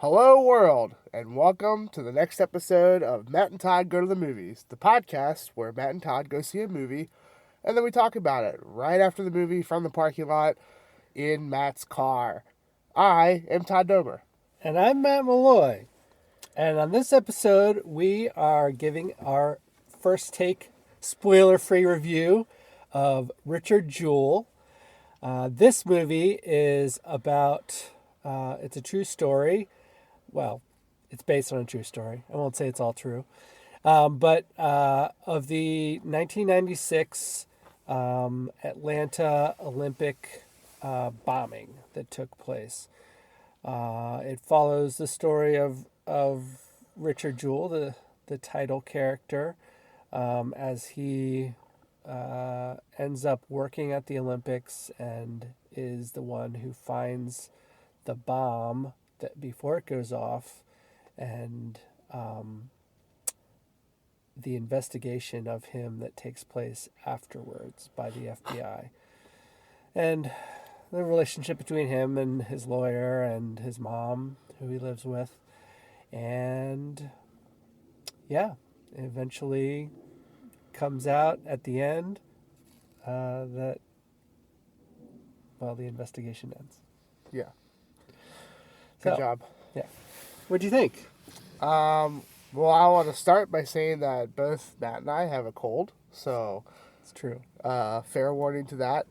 Hello, world, and welcome to the next episode of Matt and Todd Go to the Movies, the podcast where Matt and Todd go see a movie, and then we talk about it right after the movie from the parking lot in Matt's car. I am Todd Dober. And I'm Matt Malloy. And on this episode, we are giving our first take spoiler-free review of Richard Jewell. This movie is about, it's a true story. Well, it's based on a true story. I won't say it's all true. But of the 1996 Atlanta Olympic bombing that took place. It follows the story of Richard Jewell, the title character, as he ends up working at the Olympics and is the one who finds the bomb that before it goes off, and the investigation of him that takes place afterwards by the FBI, and the relationship between him and his lawyer and his mom, who he lives with, and yeah, eventually comes out at the end that, well, the investigation ends. Yeah. Good job. Yeah. What'd you think? Well, I want to start by saying that both Matt and I have a cold, so It's true. fair warning to that.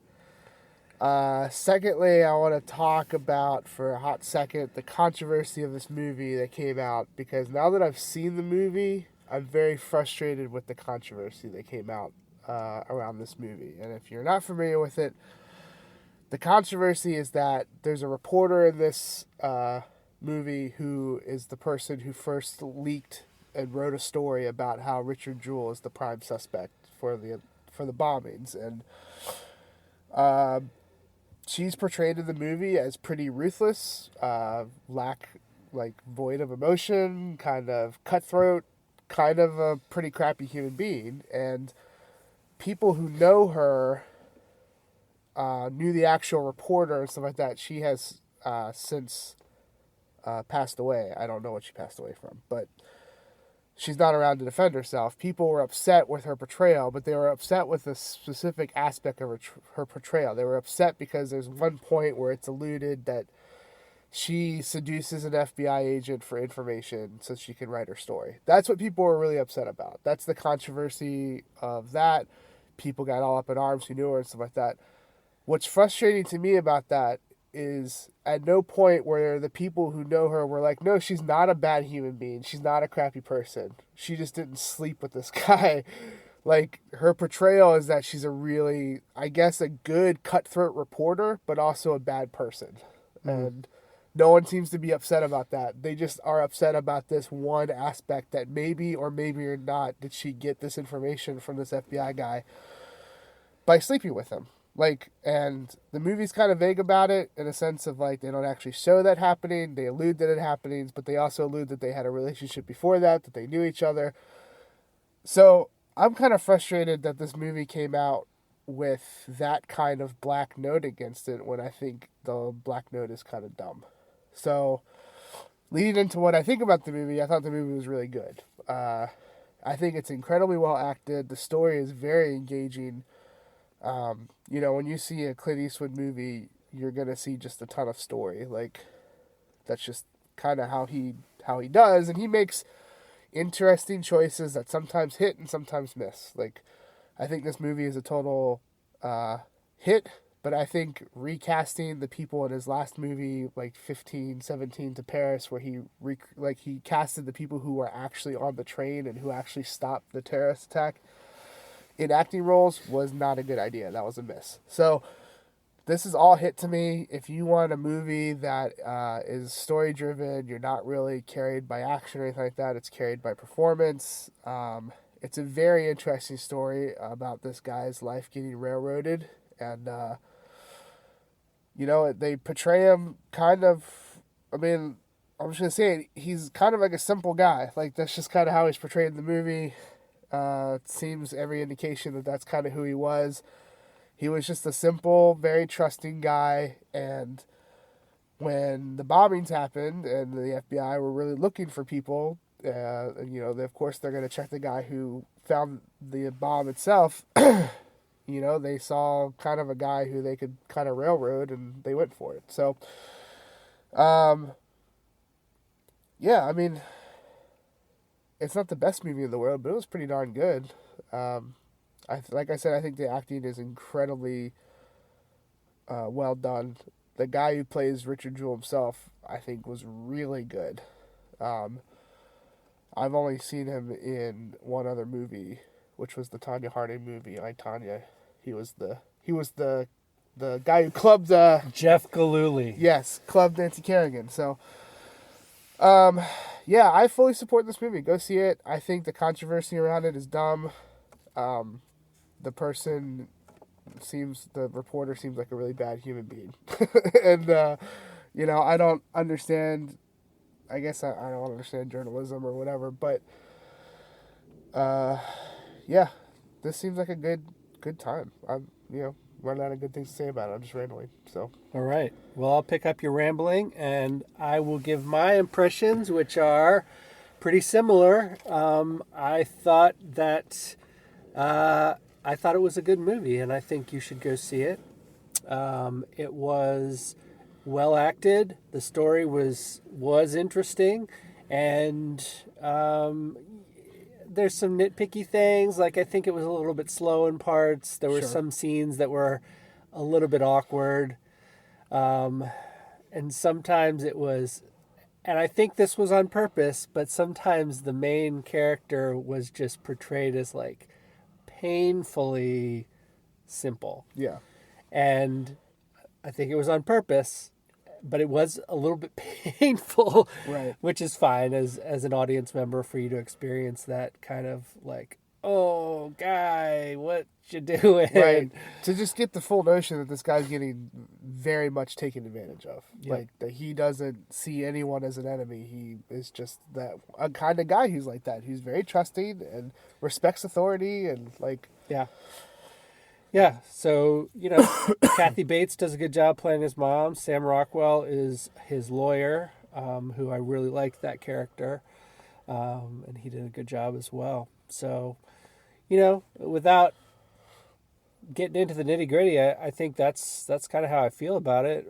Secondly, I want to talk about, for a hot second, the controversy of this movie that came out, because now that I've seen the movie, I'm very frustrated with the controversy that came out around this movie. And if you're not familiar with it, the controversy is that there's a reporter in this movie who is the person who first leaked and wrote a story about how Richard Jewell is the prime suspect for the bombings, and she's portrayed in the movie as pretty ruthless, void of emotion, kind of cutthroat, kind of a pretty crappy human being. And people who know her knew the actual reporter and stuff like that. She has since passed away. I don't know what she passed away from, but she's not around to defend herself. People were upset with her portrayal, but they were upset with a specific aspect of her portrayal. They were upset because there's one point where it's alluded that she seduces an FBI agent for information so she can write her story. That's what people were really upset about. That's the controversy of that. People got all up in arms who knew her and stuff like that. What's frustrating to me about that is at no point where the people who know her were like, no, she's not a bad human being. She's not a crappy person. She just didn't sleep with this guy. Like, her portrayal is that she's a really, I guess, a good cutthroat reporter, but also a bad person. Mm-hmm. And no one seems to be upset about that. They just are upset about this one aspect that maybe or maybe or not did she get this information from this FBI guy by sleeping with him. Like, and the movie's kind of vague about it in a sense of, like, they don't actually show that happening. They allude that it happenings, but they also allude that they had a relationship before that they knew each other. So I'm kind of frustrated that this movie came out with that kind of black note against it when I think the black note is kind of dumb. So leading into what I think about the movie, I thought the movie was really good. I think it's incredibly well acted. The story is very engaging. When you see a Clint Eastwood movie, you're going to see just a ton of story. Like, that's just kind of how he does. And he makes interesting choices that sometimes hit and sometimes miss. Like, I think this movie is a total hit, but I think recasting the people in his last movie, like 17 to Paris, where he casted the people who were actually on the train and who actually stopped the terrorist attack in acting roles, was not a good idea. That was a miss. So this is all hit to me. If you want a movie that is story driven, you're not really carried by action or anything like that. It's carried by performance. It's a very interesting story about this guy's life getting railroaded, and they portray him kind of. I mean, I'm just gonna say he's kind of like a simple guy. Like, that's just kind of how he's portrayed in the movie. It seems every indication that that's kind of who he was. He was just a simple, very trusting guy, and when the bombings happened and the FBI were really looking for people, and, of course they're going to check the guy who found the bomb itself. They saw kind of a guy who they could kind of railroad, and they went for it. So, yeah, I mean, it's not the best movie in the world, but it was pretty darn good. Like I said, I think the acting is incredibly well done. The guy who plays Richard Jewell himself, I think, was really good. I've only seen him in one other movie, which was the Tanya Harding movie, I, Tanya. He was the guy who clubbed Jeff Galooly. Yes, clubbed Nancy Kerrigan. So, yeah, I fully support this movie. Go see it. I think the controversy around it is dumb. The reporter seems like a really bad human being. And, I don't understand, I guess I don't understand journalism or whatever, but, yeah, this seems like a good time. I'm, running out of good things to say about it. I'm just rambling, so. All right. Well, I'll pick up your rambling, and I will give my impressions, which are pretty similar. I thought it was a good movie, and I think you should go see it. It was well acted. The story was interesting, and there's some nitpicky things. Like, I think it was a little bit slow in parts. There were some scenes that were a little bit awkward, and sometimes it was. And I think this was on purpose, but sometimes the main character was just portrayed as like painfully simple. Yeah. And I think it was on purpose, but it was a little bit painful, right? Which is fine as an audience member for you to experience that kind of like, oh, guy, what you doing? Right. To just get the full notion that this guy's getting very much taken advantage of. Yeah. Like, that he doesn't see anyone as an enemy. He is just a kind of guy who's like that. He's very trusting and respects authority and, like... Yeah. Yeah, so, Kathy Bates does a good job playing his mom. Sam Rockwell is his lawyer, who I really liked that character, and he did a good job as well. So, without getting into the nitty-gritty, I think that's kind of how I feel about it.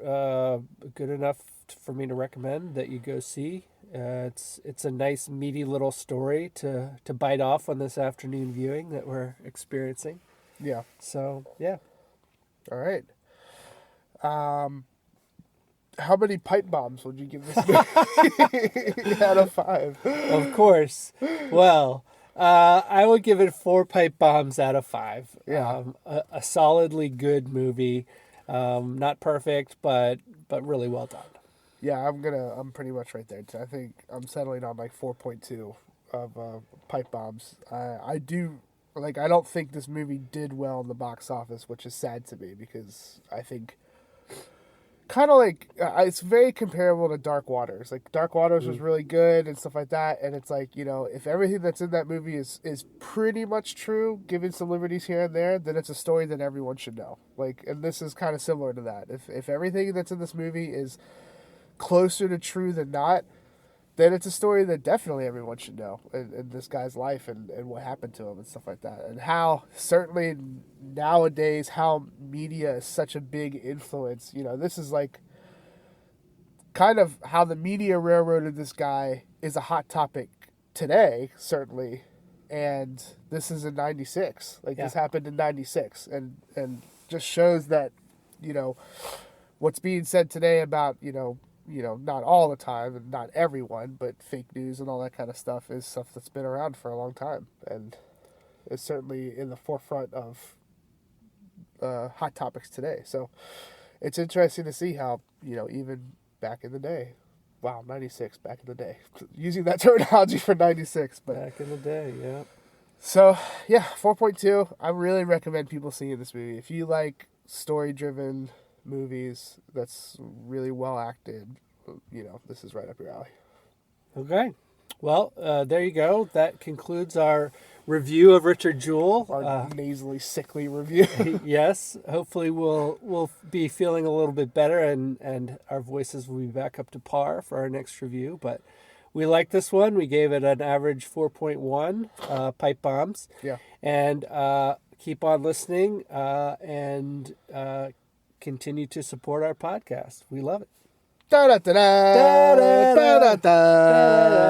Good enough for me to recommend that you go see. It's a nice, meaty little story to bite off on this afternoon viewing that we're experiencing. Yeah. So, yeah. All right. How many pipe bombs would you give this movie out of 5? Of course. Well, I would give it 4 pipe bombs out of 5. Yeah. A solidly good movie. Not perfect, but really well done. Yeah, I'm pretty much right there. I think I'm settling on like 4.2 of pipe bombs. I don't think this movie did well in the box office, which is sad to me because I think kind of like it's very comparable to Dark Waters. Like, Dark Waters was really good and stuff like that, and it's like, if everything that's in that movie is pretty much true, given some liberties here and there, then it's a story that everyone should know. Like, and this is kind of similar to that. If everything that's in this movie is closer to true than not, then it's a story that definitely everyone should know in this guy's life and what happened to him and stuff like that. And how, certainly nowadays, how media is such a big influence. This is like kind of how the media railroaded this guy is a hot topic today, certainly. And this is in 96. Like, this happened in 96. And just shows that, what's being said today about, not all the time and not everyone, but fake news and all that kind of stuff is stuff that's been around for a long time and is certainly in the forefront of hot topics today. So it's interesting to see how, even back in the day, wow, 96, back in the day, using that terminology for 96, but back in the day, yeah. So, yeah, 4.2. I really recommend people seeing this movie. If you like story-driven movies that's really well acted, this is right up your alley. Okay. Well, there you go. That concludes our review of Richard Jewell. Our nasally, sickly review. Yes, hopefully we'll be feeling a little bit better, and our voices will be back up to par for our next review. But we like this one. We gave it an average 4.1 pipe bombs. Yeah. And keep on listening and continue to support our podcast. We love it. Da da da da da da da.